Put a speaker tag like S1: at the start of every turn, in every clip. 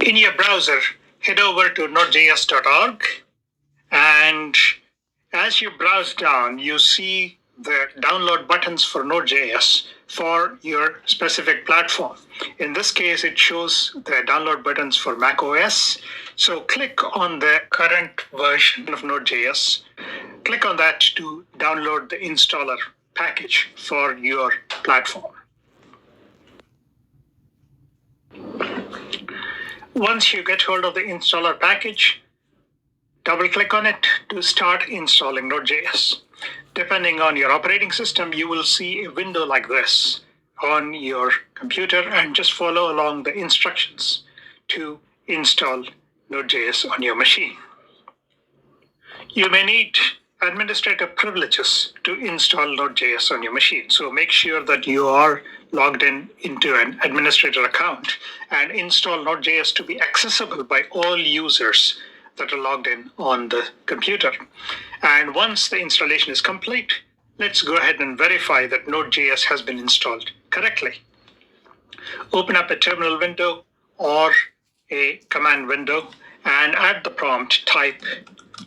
S1: In your browser, head over to Node.js.org, and as you browse down, you see the download buttons for Node.js for your specific platform. In this case, it shows the download buttons for macOS. So click on the current version of Node.js. Click on that to download the installer package for your platform. Once you get hold of the installer package, double-click on it to start installing Node.js. Depending on your operating system, you will see a window like this on your computer, and just follow along the instructions to install Node.js on your machine. You may need administrator privileges to install Node.js on your machine. So make sure that you are logged into an administrator account and install Node.js to be accessible by all users that are logged in on the computer. And once the installation is complete, let's go ahead and verify that Node.js has been installed correctly. Open up a terminal window or a command window, and at the prompt type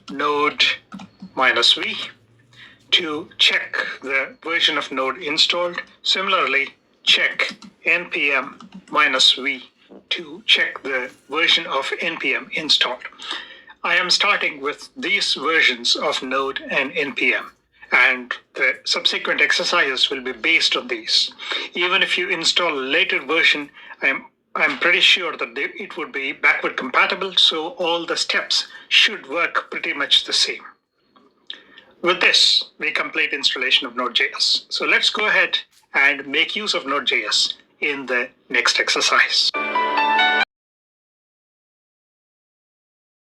S1: node -v to check the version of Node installed. Similarly, check npm -v to check the version of npm installed. I am starting with these versions of Node and npm, and the subsequent exercises will be based on these. Even if you install a later version, I'm pretty sure that it would be backward compatible, so all the steps should work pretty much the same. With this, we complete installation of Node.js. So let's go ahead and make use of Node.js in the next exercise.